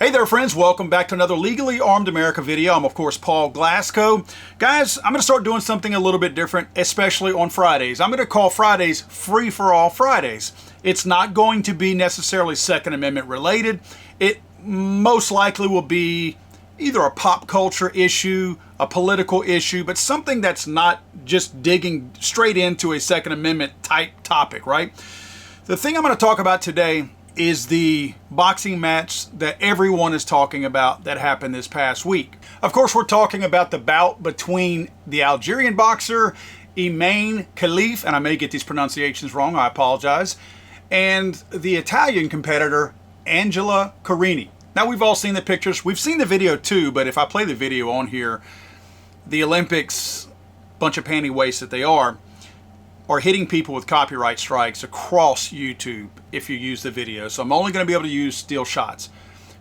Hey there friends, welcome back to another Legally Armed America video. I'm of course Paul Glasgow. Guys, I'm going to start doing something a little bit different, especially on Fridays. I'm going to call Fridays Free for All Fridays. It's not going to be necessarily Second Amendment related. It most likely will be either a pop culture issue, a political issue, but something that's not just digging straight into a Second Amendment type topic, right? The thing I'm going to talk about today is the boxing match that everyone is talking about that happened this past week. Of course, we're talking about the bout between the Algerian boxer Khelif, and I may get these pronunciations wrong, I apologize, and the Italian competitor Angela Carini. Now, we've all seen the pictures. We've seen the video too, but if I play the video on here, the Olympics, bunch of panty waists that they are hitting people with copyright strikes across YouTube if you use the video. So I'm only going to be able to use still shots.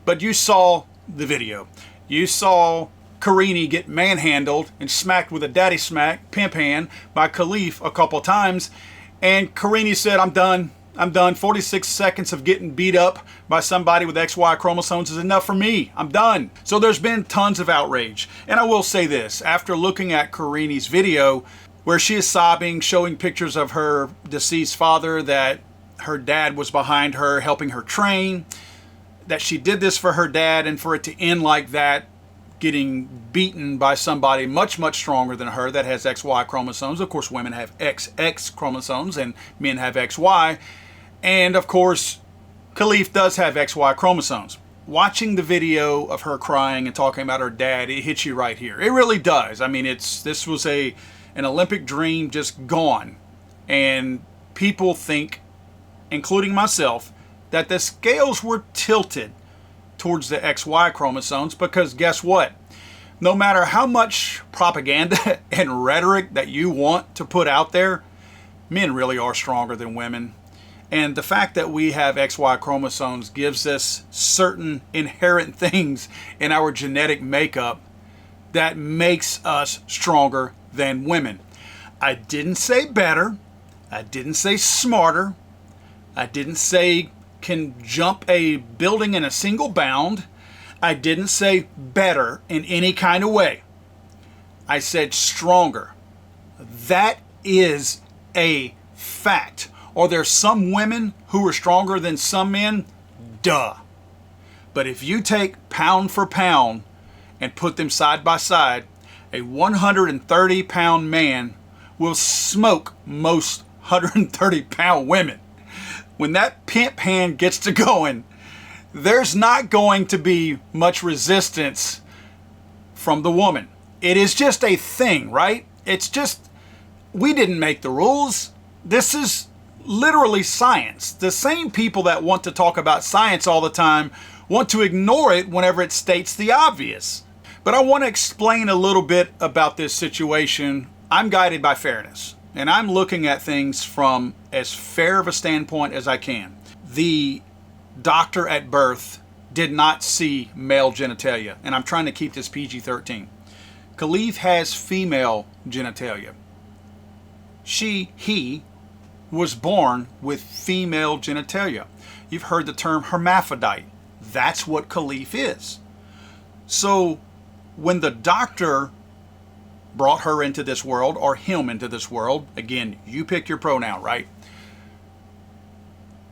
But you saw the video. You saw Carini get manhandled and smacked with a daddy smack, pimp hand, by Khelif a couple times. And Carini said, I'm done. I'm done. 46 seconds of getting beat up by somebody with XY chromosomes is enough for me. I'm done. So there's been tons of outrage. And I will say this, after looking at Carini's video, where she is sobbing, showing pictures of her deceased father, that her dad was behind her, helping her train, that she did this for her dad, and for it to end like that, getting beaten by somebody much, much stronger than her that has XY chromosomes. Of course, women have XX chromosomes and men have XY. And of course, Khelif does have XY chromosomes. Watching the video of her crying and talking about her dad, it hits you right here. It really does. I mean, this was an Olympic dream just gone. And people think, including myself, that the scales were tilted towards the XY chromosomes because guess what? No matter how much propaganda and rhetoric that you want to put out there, men really are stronger than women. And the fact that we have XY chromosomes gives us certain inherent things in our genetic makeup that makes us stronger than women. I didn't say better. I didn't say smarter. I didn't say can jump a building in a single bound. I didn't say better in any kind of way. I said stronger. That is a fact. Are there some women who are stronger than some men? Duh. But if you take pound for pound and put them side by side, a 130-pound man will smoke most 130-pound women. When that pimp hand gets to going, there's not going to be much resistance from the woman. It is just a thing, right? It's just, we didn't make the rules. This is literally science. The same people that want to talk about science all the time want to ignore it whenever it states the obvious. But I want to explain a little bit about this situation. I'm guided by fairness, and I'm looking at things from as fair of a standpoint as I can. The doctor at birth did not see male genitalia, and I'm trying to keep this PG-13. Khelif has female genitalia. He was born with female genitalia. You've heard the term hermaphrodite. That's what Khelif is. So when the doctor brought her into this world, or him into this world, again, you pick your pronoun, right?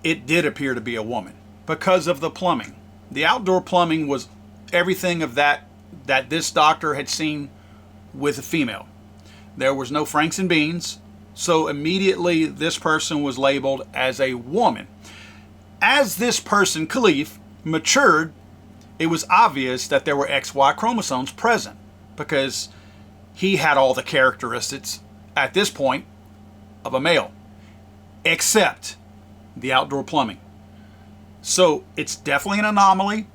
It did appear to be a woman because of the plumbing. The outdoor plumbing was everything of that this doctor had seen with a female. There was no Franks and beans, so immediately this person was labeled as a woman. As this person, Khelif, matured, it was obvious that there were XY chromosomes present because he had all the characteristics at this point of a male, except the outdoor plumbing. So it's definitely an anomaly,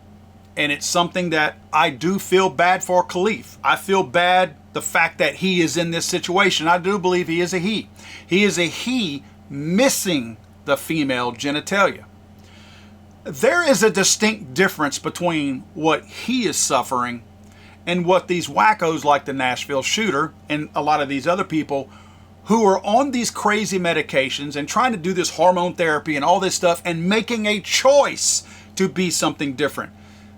and it's something that I do feel bad for Khelif. I feel bad the fact that he is in this situation. I do believe he is a he. He is a he missing the female genitalia. There is a distinct difference between what he is suffering and what these wackos like the Nashville shooter and a lot of these other people who are on these crazy medications and trying to do this hormone therapy and all this stuff and making a choice to be something different.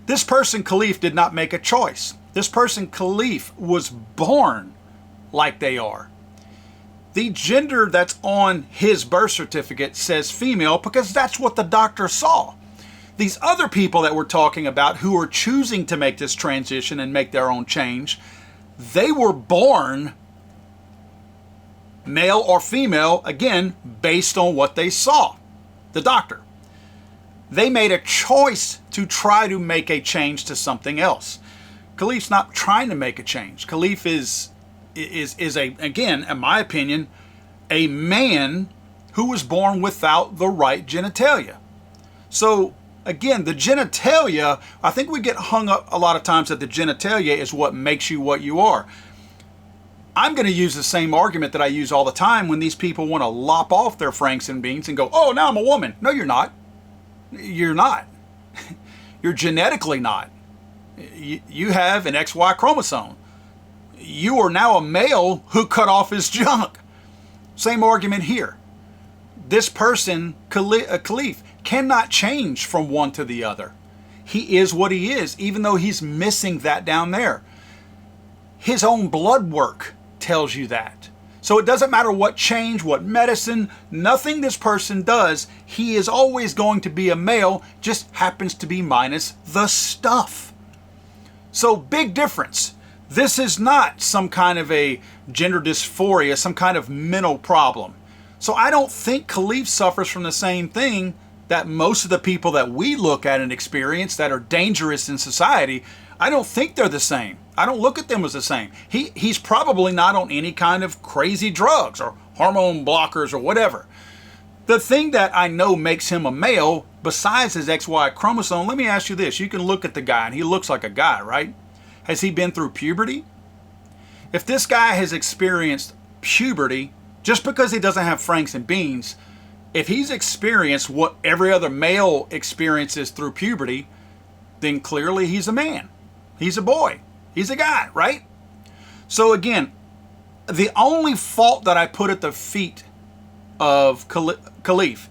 This person, Khelif, did not make a choice. This person, Khelif, was born like they are. The gender that's on his birth certificate says female because that's what the doctor saw. These other people that we're talking about who are choosing to make this transition and make their own change, they were born male or female, again, based on what they saw, the doctor. They made a choice to try to make a change to something else. Khelif's not trying to make a change. Khelif is again, in my opinion, a man who was born without the right genitalia. So again, the genitalia, I think we get hung up a lot of times that the genitalia is what makes you what you are. I'm going to use the same argument that I use all the time when these people want to lop off their franks and beans and go, oh, now I'm a woman. No, you're not. You're not. You're genetically not. You have an XY chromosome. You are now a male who cut off his junk. Same argument here. This person, Khelif, cannot change from one to the other. He is what he is, even though he's missing that down there. His own blood work tells you that. So it doesn't matter what change, what medicine, nothing this person does, he is always going to be a male, just happens to be minus the stuff. So big difference. This is not some kind of a gender dysphoria, some kind of mental problem. So I don't think Khelif suffers from the same thing that most of the people that we look at and experience that are dangerous in society, I don't think they're the same. I don't look at them as the same. He's probably not on any kind of crazy drugs or hormone blockers or whatever. The thing that I know makes him a male, besides his XY chromosome, let me ask you this. You can look at the guy and he looks like a guy, right? Has he been through puberty? If this guy has experienced puberty, just because he doesn't have franks and beans, if he's experienced what every other male experiences through puberty, then clearly he's a man. He's a boy. He's a guy, right? So again, the only fault that I put at the feet of Khelif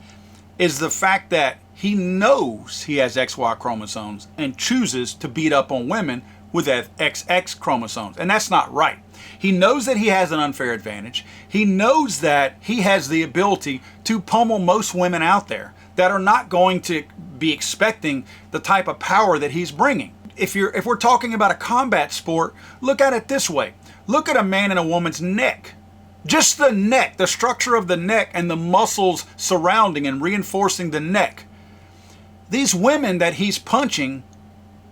is the fact that he knows he has XY chromosomes and chooses to beat up on women with XX chromosomes. And that's not right. He knows that he has an unfair advantage. He knows that he has the ability to pummel most women out there that are not going to be expecting the type of power that he's bringing. If we're talking about a combat sport, look at it this way. Look at a man and a woman's neck. Just the neck, the structure of the neck and the muscles surrounding and reinforcing the neck. These women that he's punching,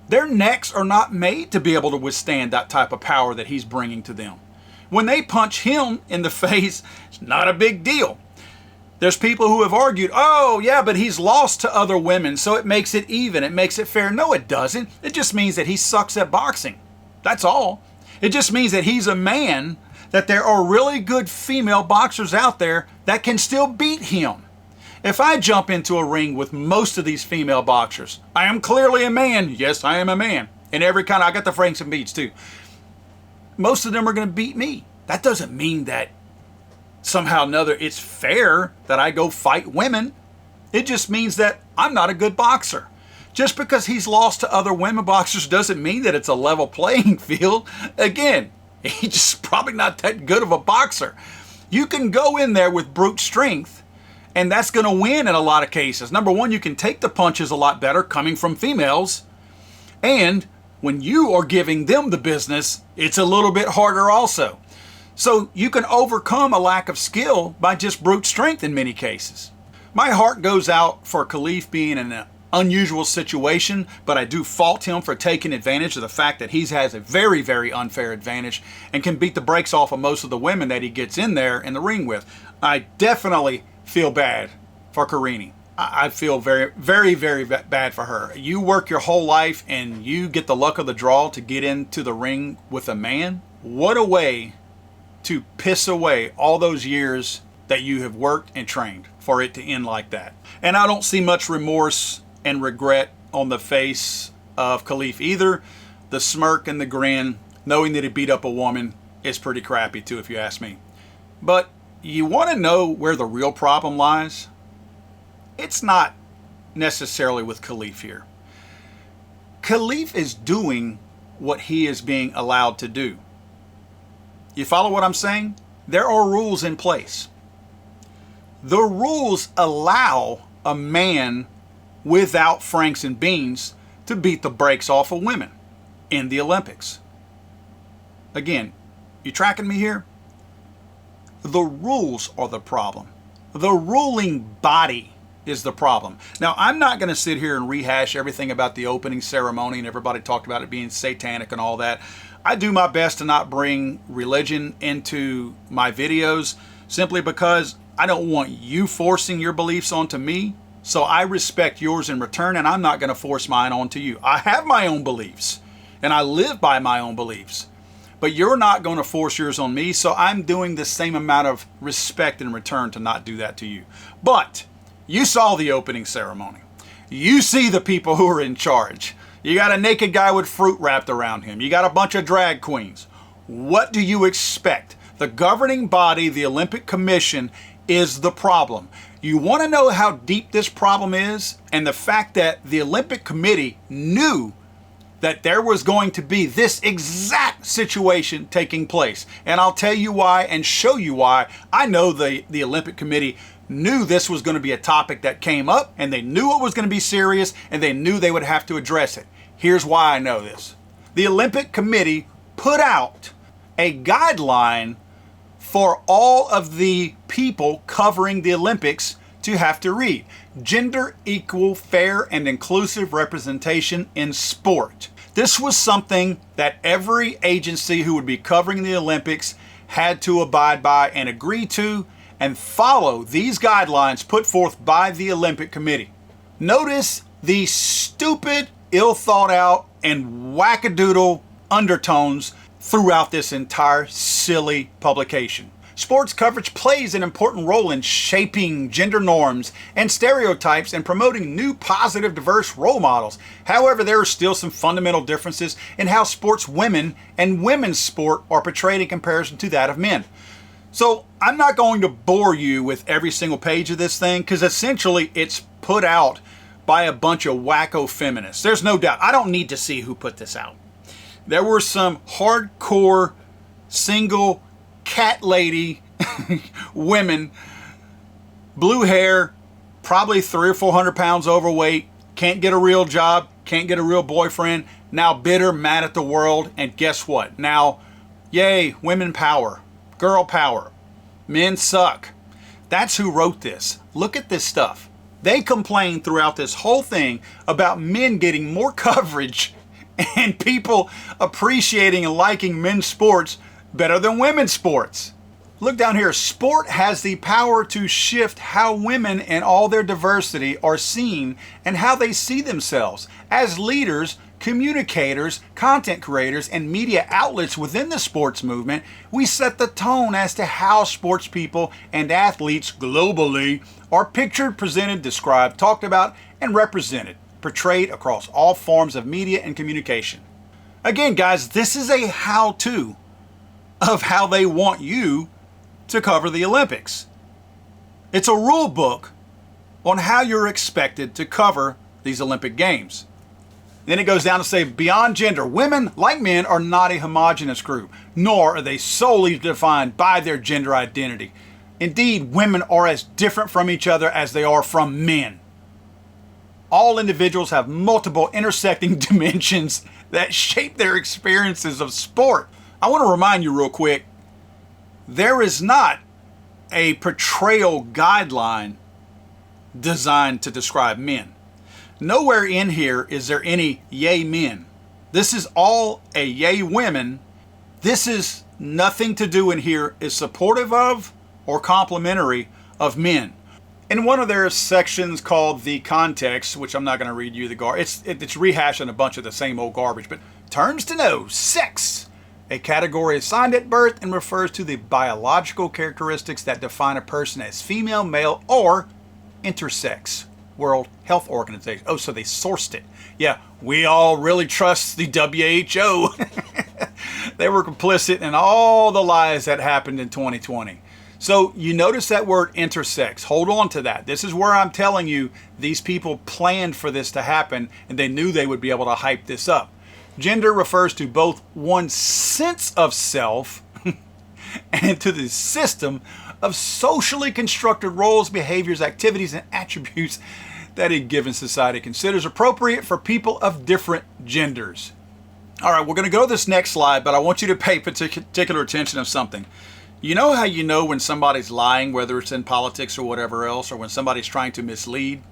their necks are not made to be able to withstand that type of power that he's bringing to them. When they punch him in the face, it's not a big deal. There's people who have argued, oh yeah, but he's lost to other women, so it makes it even, it makes it fair. No, it doesn't. It just means that he sucks at boxing. That's all. It just means that he's a man, that there are really good female boxers out there that can still beat him. If I jump into a ring with most of these female boxers, I am clearly a man. Yes, I am a man. In every kind, I got the franks and beats too. Most of them are going to beat me. That doesn't mean that somehow or another it's fair that I go fight women. It just means that I'm not a good boxer. Just because he's lost to other women boxers doesn't mean that it's a level playing field. Again, he's just probably not that good of a boxer. You can go in there with brute strength, and that's going to win in a lot of cases. Number one, you can take the punches a lot better coming from females. And when you are giving them the business, it's a little bit harder also. So you can overcome a lack of skill by just brute strength in many cases. My heart goes out for Khelif being in an unusual situation, but I do fault him for taking advantage of the fact that he has a very, very unfair advantage and can beat the brakes off of most of the women that he gets in there in the ring with. I definitely feel bad for Karini. I feel very, very, very bad for her. You work your whole life and you get the luck of the draw to get into the ring with a man. What a way to piss away all those years that you have worked and trained for it to end like that. And I don't see much remorse and regret on the face of Khelif either. The smirk and the grin, knowing that he beat up a woman, is pretty crappy too, if you ask me. But you want to know where the real problem lies? It's not necessarily with Khelif here. Khelif is doing what he is being allowed to do. You follow what I'm saying? There are rules in place. The rules allow a man without franks and beans to beat the brakes off of women in the Olympics. Again, you tracking me here? The rules are the problem. The ruling body is the problem. Now, I'm not going to sit here and rehash everything about the opening ceremony, and everybody talked about it being satanic and all that. I do my best to not bring religion into my videos simply because I don't want you forcing your beliefs onto me. So I respect yours in return, and I'm not going to force mine onto you. I have my own beliefs, and I live by my own beliefs. But you're not going to force yours on me, so I'm doing the same amount of respect in return to not do that to you. But you saw the opening ceremony. You see the people who are in charge. You got a naked guy with fruit wrapped around him. You got a bunch of drag queens. What do you expect? The governing body, the Olympic Commission, is the problem. You want to know how deep this problem is? And the fact that the Olympic Committee knew that there was going to be this exact situation taking place. And I'll tell you why and show you why. I know the Olympic Committee knew this was going to be a topic that came up, and they knew it was going to be serious, and they knew they would have to address it. Here's why I know this. The Olympic Committee put out a guideline for all of the people covering the Olympics to have to read. Gender equal, fair, and inclusive representation in sport. This was something that every agency who would be covering the Olympics had to abide by and agree to and follow these guidelines put forth by the Olympic Committee. Notice the stupid, ill thought out, and wackadoodle undertones throughout this entire silly publication. Sports coverage plays an important role in shaping gender norms and stereotypes and promoting new positive diverse role models. However, there are still some fundamental differences in how sports women and women's sport are portrayed in comparison to that of men. So I'm not going to bore you with every single page of this thing because essentially it's put out by a bunch of wacko feminists. There's no doubt. I don't need to see who put this out. There were some hardcore single cat lady women, blue hair, probably 300 or 400 pounds overweight, can't get a real job, can't get a real boyfriend, now bitter, mad at the world, and guess what? Now, yay, women power, girl power, men suck. That's who wrote this. Look at this stuff. They complain throughout this whole thing about men getting more coverage and people appreciating and liking men's sports better than women's sports. Look down here. Sport has the power to shift how women and all their diversity are seen and how they see themselves. As leaders, communicators, content creators, and media outlets within the sports movement, we set the tone as to how sports people and athletes globally are pictured, presented, described, talked about, and represented, portrayed across all forms of media and communication. Again, guys, this is a how-to of how they want you to cover the Olympics. It's a rule book on how you're expected to cover these Olympic Games. Then it goes down to say, beyond gender, women, like men, are not a homogeneous group, nor are they solely defined by their gender identity. Indeed, women are as different from each other as they are from men. All individuals have multiple intersecting dimensions that shape their experiences of sport. I want to remind you real quick, there is not a portrayal guideline designed to describe men. Nowhere in here is there any yay men. This is all a yay women. This is nothing to do in here is supportive of or complimentary of men. In one of their sections called the context, which I'm not going to read you it's rehashing a bunch of the same old garbage, but terms to know, sex, a category assigned at birth and refers to the biological characteristics that define a person as female, male, or intersex. World Health Organization. Oh, so they sourced it. Yeah, we all really trust the WHO. They were complicit in all the lies that happened in 2020. So you notice that word intersex. Hold on to that. This is where I'm telling you these people planned for this to happen and they knew they would be able to hype this up. Gender refers to both one's sense of self and to the system of socially constructed roles, behaviors, activities, and attributes that a given society considers appropriate for people of different genders. All right, we're going to go to this next slide, but I want you to pay particular attention to something. You know how you know when somebody's lying, whether it's in politics or whatever else, or when somebody's trying to mislead?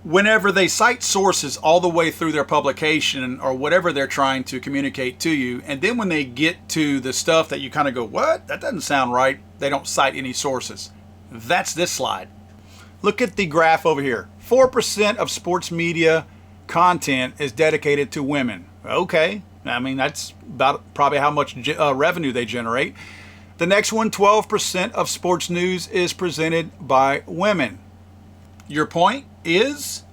Whenever they cite sources all the way through their publication or whatever they're trying to communicate to you, and then when they get to the stuff that you kind of go, what? That doesn't sound right. They don't cite any sources. That's this slide. Look at the graph over here. 4% of sports media content is dedicated to women. Okay, I mean, that's about probably how much revenue they generate. The next one, 12% of sports news is presented by women. Your point is,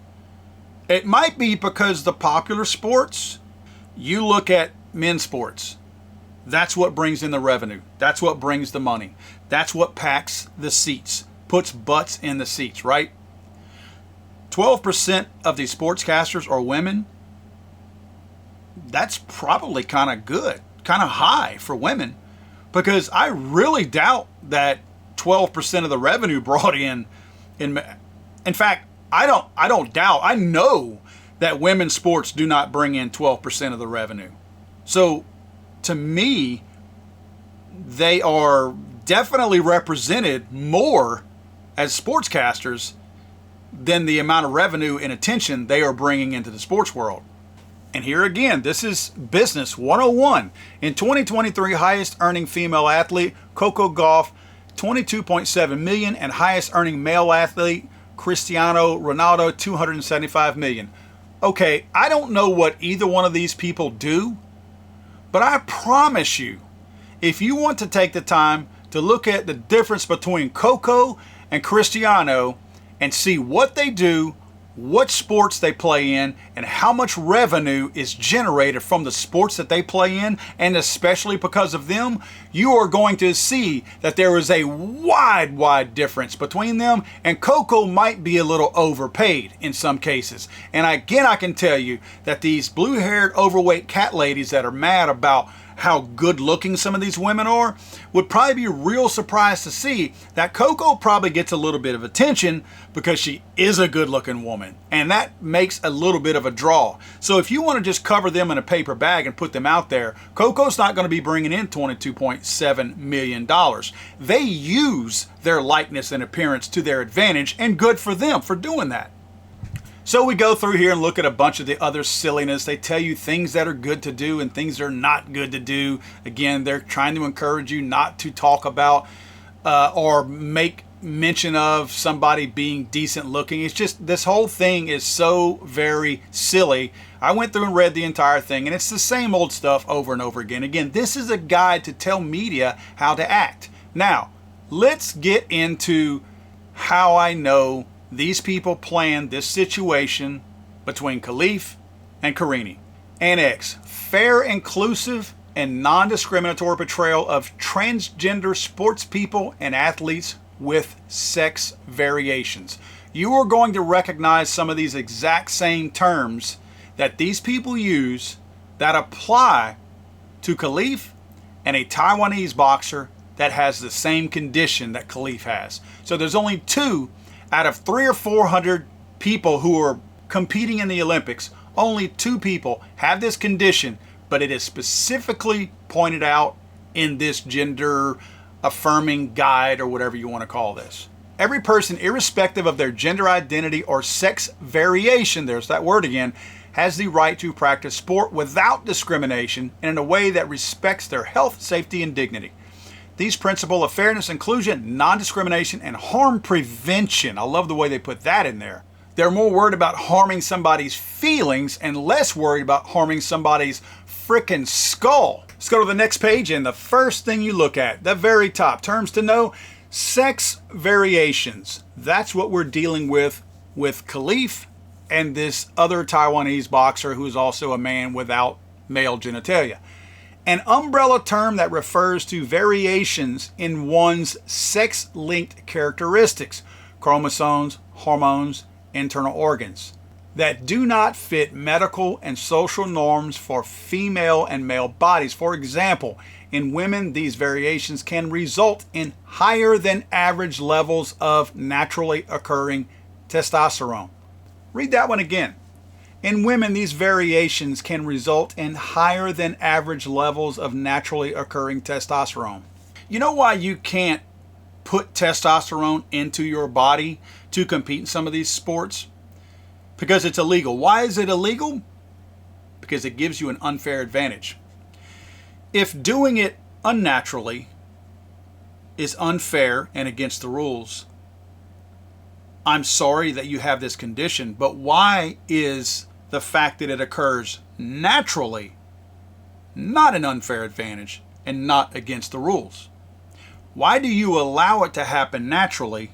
it might be because the popular sports, you look at men's sports. That's what brings in the revenue. That's what brings the money. That's what packs the seats, puts butts in the seats, right? 12% of the sportscasters are women. That's probably kind of good, kind of high for women, because I really doubt that 12% of the revenue brought in fact, I don't doubt, I know that women's sports do not bring in 12% of the revenue. So to me, they are definitely represented more as sportscasters than the amount of revenue and attention they are bringing into the sports world. And here again, this is business 101. In 2023, highest earning female athlete, Coco Gauff, 22.7 million, and highest earning male athlete, Cristiano Ronaldo, 275 million. Okay, I don't know what either one of these people do, but I promise you, if you want to take the time to look at the difference between Coco and Cristiano and see what they do, what sports they play in, and how much revenue is generated from the sports that they play in, and especially because of them, you are going to see that there is a wide difference between them, and Coco might be a little overpaid in some cases. And again, I can tell you that these blue-haired, overweight cat ladies that are mad about how good looking some of these women are would probably be real surprised to see that Coco probably gets a little bit of attention because she is a good looking woman, and that makes a little bit of a draw. So if you want to just cover them in a paper bag and put them out there, Coco's not going to be bringing in $22.7 million. They use their likeness and appearance to their advantage, and good for them for doing that. So we go through here and look at a bunch of the other silliness. They tell you things that are good to do and things that are not good to do. Again, they're trying to encourage you not to talk about or make mention of somebody being decent looking. It's just, this whole thing is so very silly. I went through and read the entire thing, and it's the same old stuff over and over again. Again, this is a guide to tell media how to act. Now, let's get into how I know these people planned this situation between Khelif and Karini. Annex, fair, inclusive, and non-discriminatory portrayal of transgender sports people and athletes with sex variations. You are going to recognize some of these exact same terms that these people use that apply to Khelif and a Taiwanese boxer that has the same condition that Khelif has. So there's only 2 out of 300 or 400 people who are competing in the Olympics. Only 2 people have this condition, but it is specifically pointed out in this gender affirming guide, or whatever you want to call this. Every person, irrespective of their gender identity or sex variation, there's that word again, has the right to practice sport without discrimination and in a way that respects their health, safety, and dignity. These principles of fairness, inclusion, non-discrimination, and harm prevention. I love the way they put that in there. They're more worried about harming somebody's feelings and less worried about harming somebody's frickin' skull. Let's go to the next page, and the first thing you look at, the very top, terms to know, sex variations. That's what we're dealing with Khelif and this other Taiwanese boxer who's also a man without male genitalia. an umbrella term that refers to variations in one's sex-linked characteristics, chromosomes, hormones, internal organs, that do not fit medical and social norms for female and male bodies. For example, in women, these variations can result in higher than average levels of naturally occurring testosterone. Read that one again. In women, these variations can result in higher than average levels of naturally occurring testosterone. You know why you can't put testosterone into your body to compete in some of these sports? Because it's illegal. Why is it illegal? Because it gives you an unfair advantage. If doing it unnaturally is unfair and against the rules, I'm sorry that you have this condition, but why is the fact that it occurs naturally not an unfair advantage and not against the rules? Why do you allow it to happen naturally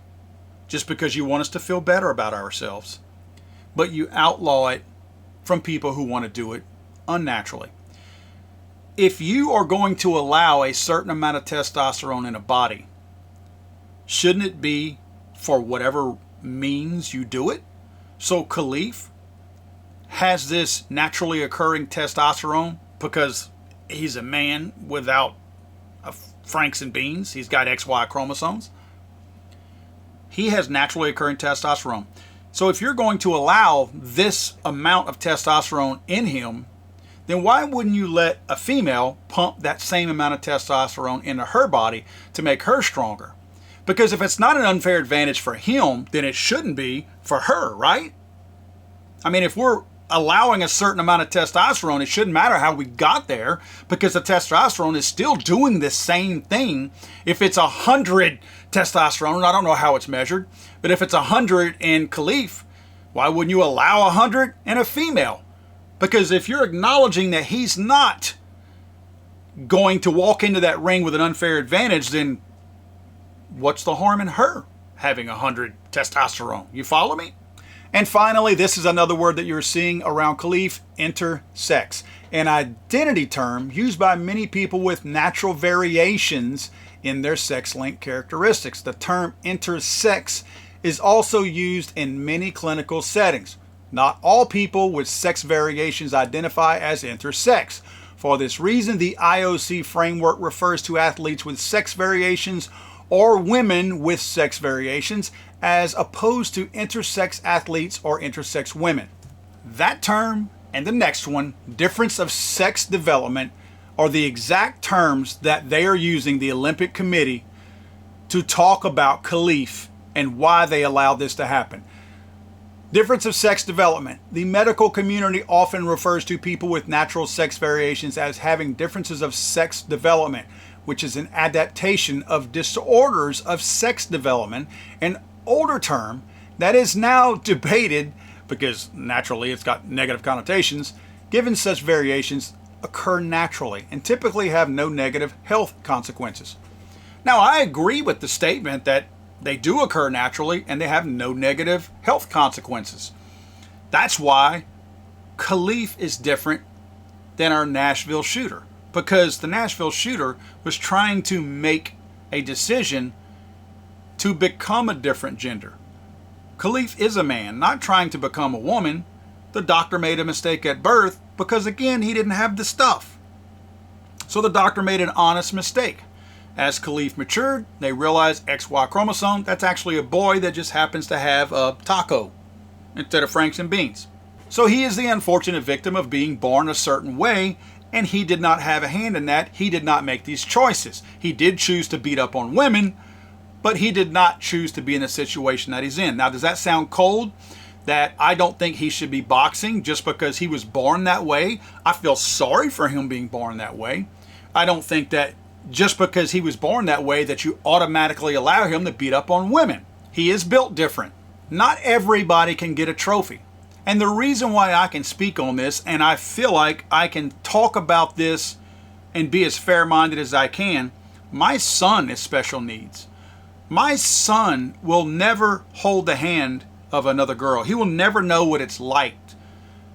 just because you want us to feel better about ourselves, but you outlaw it from people who want to do it unnaturally? If you are going to allow a certain amount of testosterone in a body, shouldn't it be for whatever means you do it? So Khelif has this naturally occurring testosterone because he's a man without franks and beans. He's got XY chromosomes. He has naturally occurring testosterone. So if you're going to allow this amount of testosterone in him, then why wouldn't you let a female pump that same amount of testosterone into her body to make her stronger? Because if it's not an unfair advantage for him, then it shouldn't be for her, right? I mean, if we're allowing a certain amount of testosterone, it shouldn't matter how we got there, because the testosterone is still doing the same thing. If it's 100 testosterone, I don't know how it's measured, but if it's 100 in Khelif, why wouldn't you allow 100 in a female? Because if you're acknowledging that he's not going to walk into that ring with an unfair advantage, then what's the harm in her having 100 testosterone? You follow me? And finally, this is another word that you're seeing around Khelif: intersex, an identity term used by many people with natural variations in their sex-linked characteristics. The term intersex is also used in many clinical settings. Not all people with sex variations identify as intersex. For this reason, the IOC framework refers to athletes with sex variations or women with sex variations, as opposed to intersex athletes or intersex women. That term and the next one, difference of sex development, are the exact terms that they are using, the Olympic Committee, to talk about Khelif and why they allowed this to happen. Difference of sex development. The medical community often refers to people with natural sex variations as having differences of sex development, which is an adaptation of disorders of sex development, an older term that is now debated because naturally it's got negative connotations, given such variations occur naturally and typically have no negative health consequences. Now, I agree with the statement that they do occur naturally and they have no negative health consequences. That's why Khelif is different than our Nashville shooter, because the Nashville shooter was trying to make a decision to become a different gender. Khelif is a man, not trying to become a woman. The doctor made a mistake at birth because, again, he didn't have the stuff. So the doctor made an honest mistake. As Khelif matured, they realized XY chromosome, that's actually a boy that just happens to have a taco instead of franks and beans. So he is the unfortunate victim of being born a certain way, and he did not have a hand in that. He did not make these choices. He did choose to beat up on women, but he did not choose to be in the situation that he's in. Now, does that sound cold? That I don't think he should be boxing just because he was born that way? I feel sorry for him being born that way. I don't think that just because he was born that way that you automatically allow him to beat up on women. He is built different. Not everybody can get a trophy. And the reason why I can speak on this, and I feel like I can talk about this and be as fair-minded as I can, my son is special needs. My son will never hold the hand of another girl. He will never know what it's like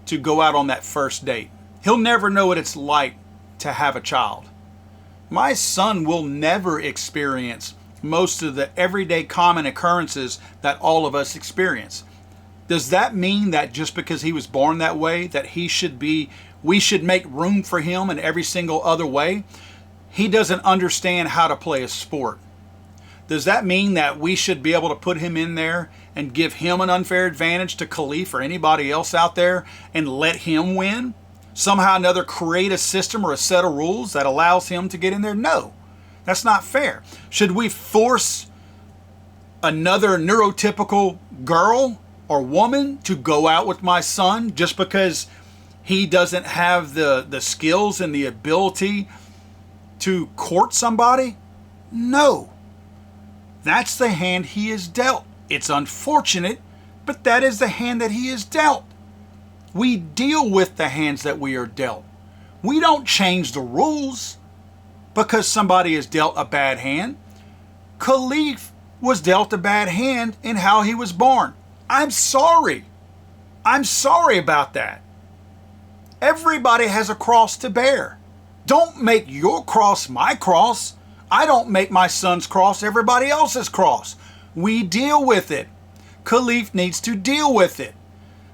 to go out on that first date. He'll never know what it's like to have a child. My son will never experience most of the everyday common occurrences that all of us experience. Does that mean that just because he was born that way, that we should make room for him in every single other way? He doesn't understand how to play a sport. Does that mean that we should be able to put him in there and give him an unfair advantage to Khelif or anybody else out there and let him win? Somehow or another create a system or a set of rules that allows him to get in there? No, that's not fair. Should we force another neurotypical girl or woman to go out with my son just because he doesn't have the skills and the ability to court somebody? No. That's the hand he is dealt. It's unfortunate, but that is the hand that he is dealt. We deal with the hands that we are dealt. We don't change the rules because somebody is dealt a bad hand. Khelif was dealt a bad hand in how he was born. I'm sorry. I'm sorry about that. Everybody has a cross to bear. Don't make your cross my cross. I don't make my son's cross everybody else's cross. We deal with it. Khelif needs to deal with it.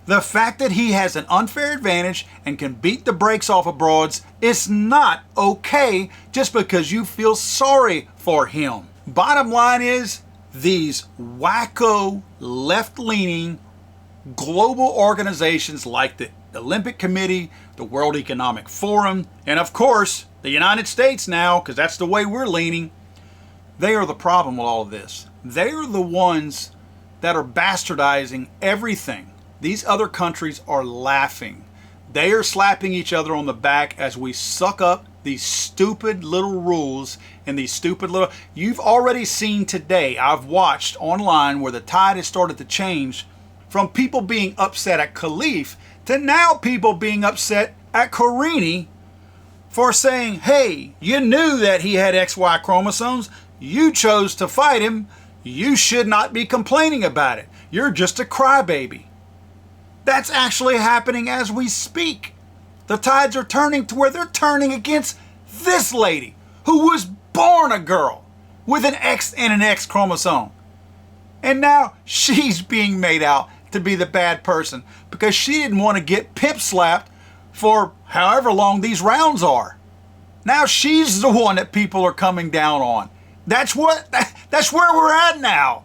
The fact that he has an unfair advantage and can beat the brakes off of broads is not okay just because you feel sorry for him. Bottom line is, these wacko, left-leaning global organizations like the Olympic Committee, the World Economic Forum, and of course, the United States now, because that's the way we're leaning, they are the problem with all of this. They are the ones that are bastardizing everything. These other countries are laughing. They are slapping each other on the back as we suck up these stupid little rules and these stupid little... You've already seen today, I've watched online where the tide has started to change from people being upset at Khelif to now people being upset at Carini for saying, hey, you knew that he had XY chromosomes. You chose to fight him. You should not be complaining about it. You're just a crybaby. That's actually happening as we speak. The tides are turning to where they're turning against this lady who was born a girl with an X and an X chromosome. And now she's being made out to be the bad person because she didn't want to get pimp slapped for however long these rounds are. Now she's the one that people are coming down on. That's where we're at now.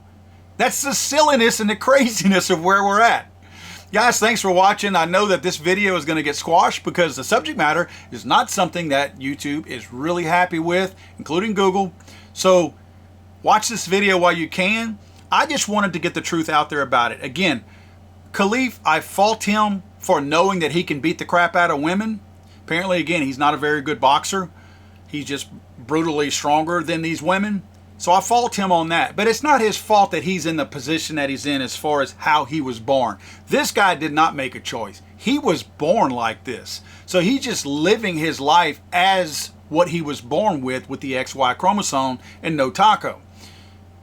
That's the silliness and the craziness of where we're at. Guys, thanks for watching. I know that this video is going to get squashed because the subject matter is not something that YouTube is really happy with, including Google. So watch this video while you can. I just wanted to get the truth out there about it. Again, Khelif, I fault him for knowing that he can beat the crap out of women. Apparently, again, he's not a very good boxer. He's just brutally stronger than these women. So I fault him on that. But it's not his fault that he's in the position that he's in as far as how he was born. This guy did not make a choice. He was born like this. So he's just living his life as what he was born with the XY chromosome and no taco.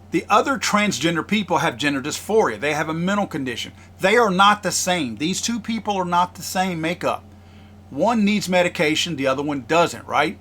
The other transgender people have gender dysphoria. They have a mental condition. They are not the same. These two people are not the same makeup. One needs medication, the other one doesn't, right?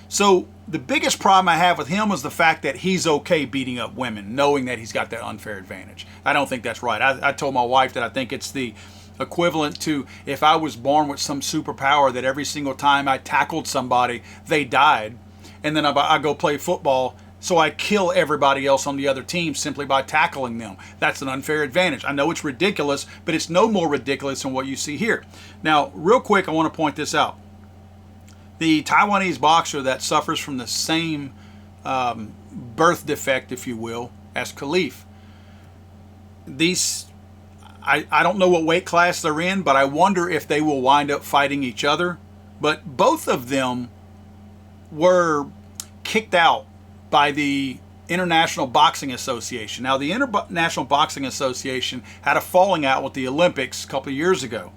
So the biggest problem I have with him was the fact that he's okay beating up women, knowing that he's got that unfair advantage. I don't think that's right. I told my wife that I think it's the equivalent to if I was born with some superpower that every single time I tackled somebody, they died. And then I go play football, so I kill everybody else on the other team simply by tackling them. That's an unfair advantage. I know it's ridiculous, but it's no more ridiculous than what you see here. Now, real quick, I want to point this out. The Taiwanese boxer that suffers from the same birth defect, if you will, as Khelif. I don't know what weight class they're in, but I wonder if they will wind up fighting each other. But both of them were kicked out by the International Boxing Association. Now, the International Boxing Association had a falling out with the Olympics a couple of years ago.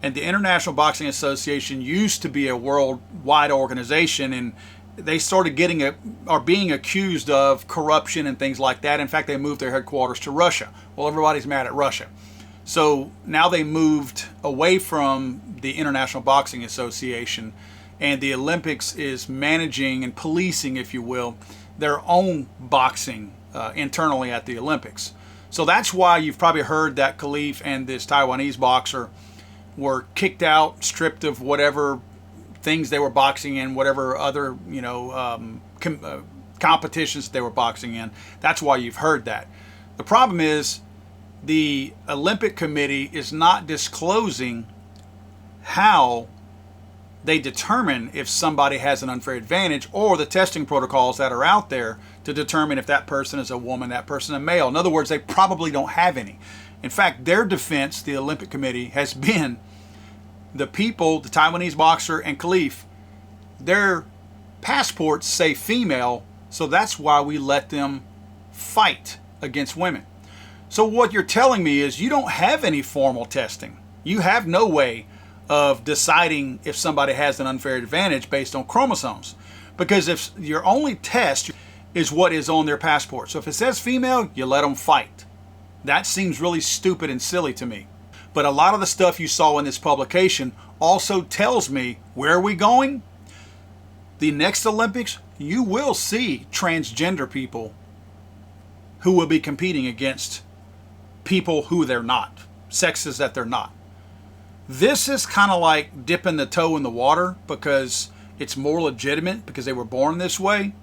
And the International Boxing Association used to be a worldwide organization, and they started being accused of corruption and things like that. In fact, they moved their headquarters to Russia. Well, everybody's mad at Russia. So now they moved away from the International Boxing Association and the Olympics is managing and policing, if you will, their own boxing internally at the Olympics. So that's why you've probably heard that Khelif and this Taiwanese boxer were kicked out, stripped of whatever things they were boxing in, whatever other, competitions they were boxing in. That's why you've heard that. The problem is the Olympic Committee is not disclosing how they determine if somebody has an unfair advantage, or the testing protocols that are out there to determine if that person is a woman, that person a male. In other words, they probably don't have any. In fact, their defense, the Olympic Committee, has been the people, the Taiwanese boxer and Khelif, their passports say female, so that's why we let them fight against women. So what you're telling me is you don't have any formal testing. You have no way of deciding if somebody has an unfair advantage based on chromosomes. Because if your only test is what is on their passport. So if it says female, you let them fight. That seems really stupid and silly to me. But a lot of the stuff you saw in this publication also tells me, where are we going? The next Olympics, you will see transgender people who will be competing against people who they're not, sexes that they're not. This is kind of like dipping the toe in the water because it's more legitimate because they were born this way.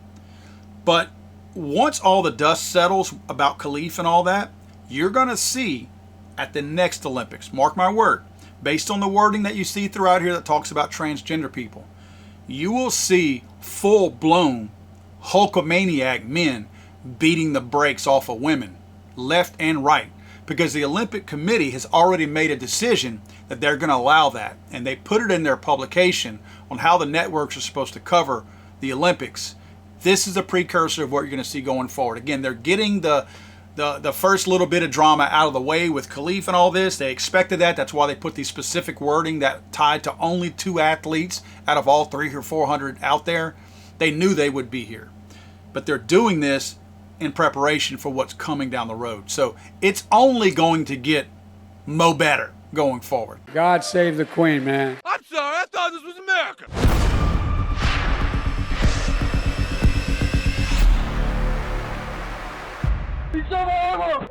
But once all the dust settles about Khelif and all that, you're going to see at the next Olympics, mark my word, based on the wording that you see throughout here that talks about transgender people, you will see full-blown Hulkamaniac men beating the brakes off of women, left and right, because the Olympic Committee has already made a decision that they're going to allow that, and they put it in their publication on how the networks are supposed to cover the Olympics. This is a precursor of what you're going to see going forward. Again, they're getting the first little bit of drama out of the way with Khelif and all this. They expected that. That's why they put the specific wording that tied to only 2 athletes out of all 300 or 400 out there. They knew they would be here. But they're doing this in preparation for what's coming down the road. So it's only going to get mo better going forward. God save the Queen, man. I'm sorry, I thought this was America. He's over.